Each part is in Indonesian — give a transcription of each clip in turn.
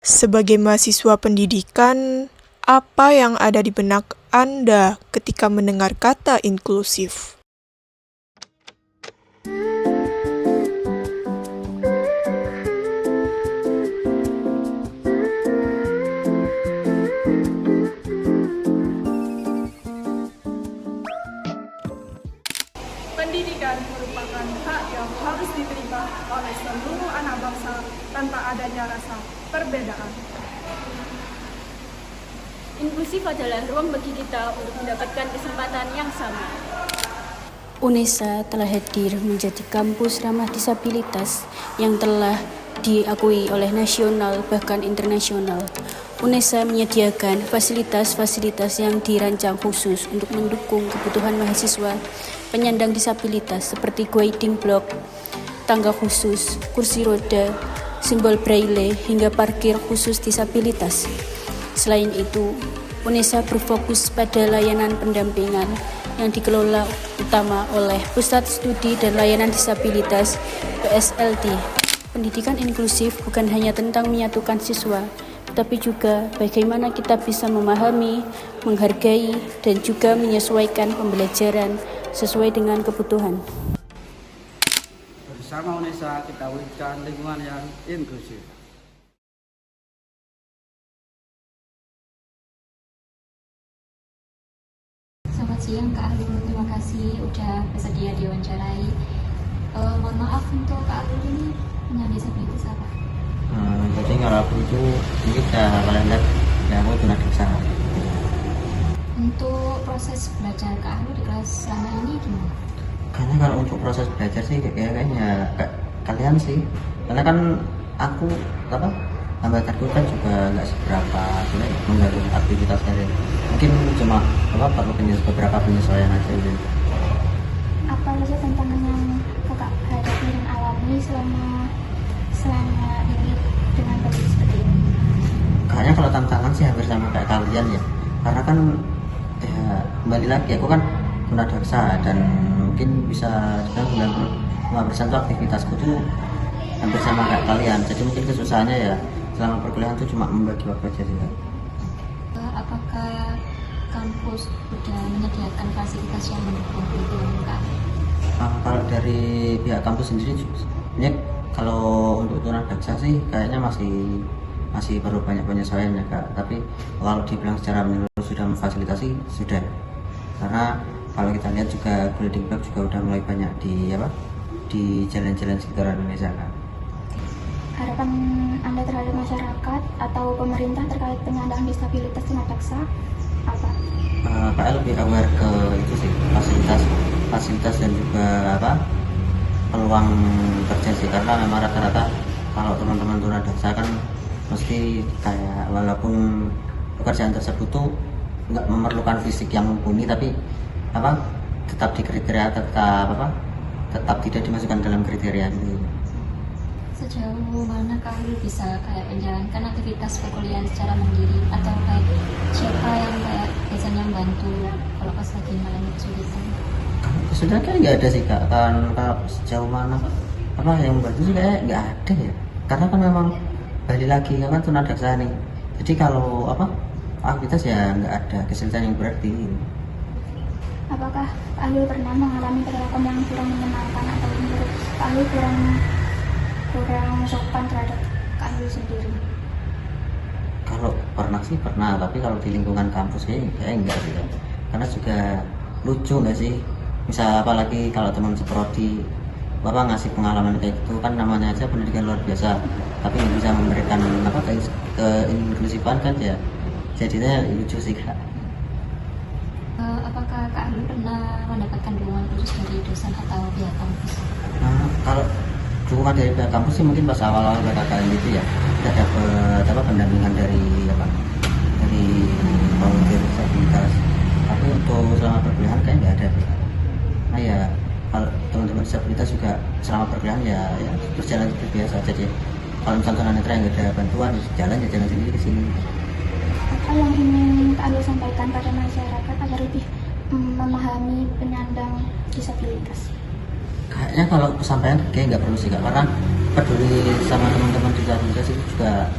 Sebagai mahasiswa pendidikan, apa yang ada di benak Anda ketika mendengar kata inklusif? Pendidikan merupakan hak yang harus diterima oleh seluruh anak bangsa tanpa adanya rasa perbedaan. Inklusif adalah ruang bagi kita untuk mendapatkan kesempatan yang sama. UNESA telah hadir menjadi kampus ramah disabilitas yang telah diakui oleh nasional bahkan internasional. UNESA menyediakan fasilitas-fasilitas yang dirancang khusus untuk mendukung kebutuhan mahasiswa penyandang disabilitas seperti guiding block, tangga khusus, kursi roda, simbol braille, hingga parkir khusus disabilitas. Selain itu, UNESA berfokus pada layanan pendampingan yang dikelola utama oleh Pusat Studi dan Layanan Disabilitas (PSLD). Pendidikan inklusif bukan hanya tentang menyatukan siswa, tetapi juga bagaimana kita bisa memahami, menghargai, dan juga menyesuaikan pembelajaran sesuai dengan kebutuhan. Bersama UNESA kita wujudkan lingkungan yang inklusif. Selamat siang Kak Alul, terima kasih udah bersedia diwawancarai. Mohon maaf untuk Kak Alul ini punya disabilitas apa? Jadi kalau aku itu ini udah kalian lihat ya aku tunanetra. Untuk proses belajar Kak Alul di kelas selama ini gimana? Karena kalau untuk proses belajar sih kayaknya kalian sih, karena kan aku hambatanku kan juga nggak seberapa mengganggu aktivitas kalian. Mungkin cuma perlu beberapa penyesuaian aja gitu. Apa saja tantangan yang Kakak hadapi dan alami selama ini dengan kondisi seperti ini? Kayaknya kalau tantangan sih hampir sama kayak kalian ya, karena kan ya kembali lagi aku kan tunadaksa dan mungkin bisa dibilang 95% tuh aktivitasku tuh hampir sama kayak kalian. Jadi mungkin kesusahannya ya selama perkuliahan tuh cuma membagi waktu aja sih. Apakah kampus sudah menyediakan fasilitas yang mendukung itu Kak? Kalau dari pihak kampus sendiri, ya kalau untuk tunadaksa sih kayaknya masih perlu banyak penyesuaian ya Kak. Tapi kalau dibilang secara menyeluruh sudah memfasilitasi sudah. Karena kalau kita lihat juga building block juga udah mulai banyak di jalan-jalan sekitaran Indonesia Kak. Harapan Anda terhadap masyarakat atau pemerintah terkait penyandang disabilitas tunadaksa apa? Pak lebih aware ke itu sih, fasilitas dan juga peluang kerja sih, karena memang rata-rata kalau teman-teman tunadaksa kan mesti kayak walaupun pekerjaan tersebut tuh nggak memerlukan fisik yang mumpuni, tapi tetap di kriteria tetap tidak dimasukkan dalam kriteria gitu. Sejauh mana Kak bisa menjalankan aktivitas perkuliahan secara mandiri atau siapa yang biasanya membantu kalau pas lagi mengalami kesulitan? Sudah kan nggak ada sih Kak, kan kalau sejauh mana yang membantu sih kayak nggak ada ya, karena kan memang balik lagi kan tunadaksa nih, jadi kalau aktivitas ya nggak ada kesulitan yang berarti. Apakah Kak Alul pernah mengalami perlakuan yang kurang menyenangkan atau menurut Kak Alul kurang sopan terhadap Kak Alul sendiri? Kalau pernah sih pernah, tapi kalau di lingkungan kampus kayaknya enggak sih Kak. Karena juga lucu nggak sih, misal apalagi kalau teman seprodi ngasih pengalaman kayak gitu, kan namanya aja pendidikan luar biasa, tapi nggak bisa memberikan keinklusifan kan ya, jadinya lucu sih Kak. Apakah Kak Alul pernah mendapatkan dukungan khusus dari dosen atau pihak kampus? Kalau dukungan dari pihak kampus sih mungkin pas awal-awal PKKN gitu ya, kita dapat pendampingan dari volunteer disabilitas. Tapi untuk selama perkuliahan kayaknya nggak ada. Nah ya kalau teman-teman disabilitas juga selama perkuliahan ya berjalan seperti biasa aja ya. Kalau misalnya tunanetra yang nggak ada bantuan, jalan sendiri ke sini. Apa yang ingin Kak Alul sampaikan pada masyarakat agar lebih memahami penyandang disabilitas? Kayaknya kalau kesampaian kayak nggak perlu sih Kak, karena peduli sama teman-teman disabilitas itu juga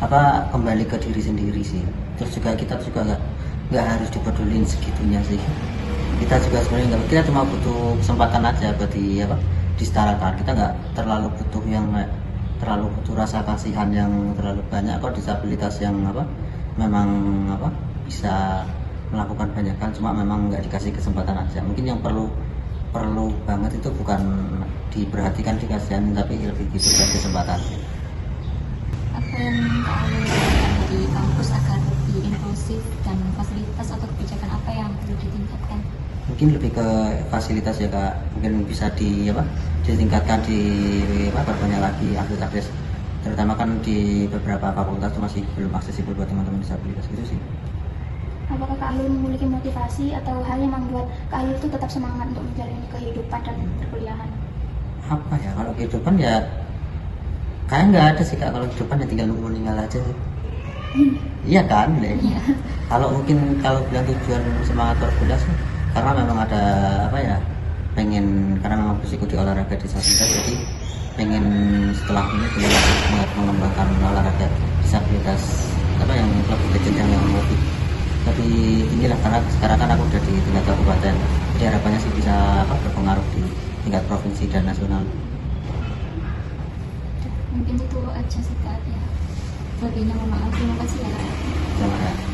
kembali ke diri sendiri sih. Terus juga kita juga nggak harus dipedulin segitunya sih. Kita juga sebenarnya kita cuma butuh kesempatan aja buat disetarakan. Kita nggak terlalu butuh terlalu butuh rasa kasihan yang terlalu banyak. Kok disabilitas yang memang bisa melakukan banyak hal, cuma memang nggak dikasih kesempatan aja. Mungkin yang perlu banget itu bukan diperhatikan, dikasihan, tapi lebih diberikan kesempatan. Apa yang Kak Alul lakukan di kampus agar lebih inklusif dan fasilitas atau kebijakan apa yang perlu ditingkatkan? Mungkin lebih ke fasilitas ya Kak, mungkin bisa ditingkatkan, perbanyak lagi akses, terutama kan di beberapa fakultas itu masih belum aksesibel buat teman-teman disabilitas gitu sih. Apakah Kak Alul memiliki motivasi atau hal yang membuat Kak Alul itu tetap semangat untuk menjalani kehidupan dan perkuliahan? Apa ya, kalau kehidupan ya kayak nggak ada sih Kak, kalau kehidupan ya tinggal nunggu meninggal aja sih. Iya kan? Iya. Kalau bilang tujuan semangat berkuliah sih, karena memang ada karena memang bersikut di olahraga disabilitas, jadi pengen setelah ini bisa mengembangkan olahraga disabilitas yang lebih kecil, yang lebih tinggi lah, karena sekarang kan aku udah di tingkat kabupaten, jadi harapannya sih bisa berpengaruh di tingkat provinsi dan nasional. Mungkin itu aja sih Kak ya. Lebihnya mohon maaf, terima kasih ya Kak. Terima kasih.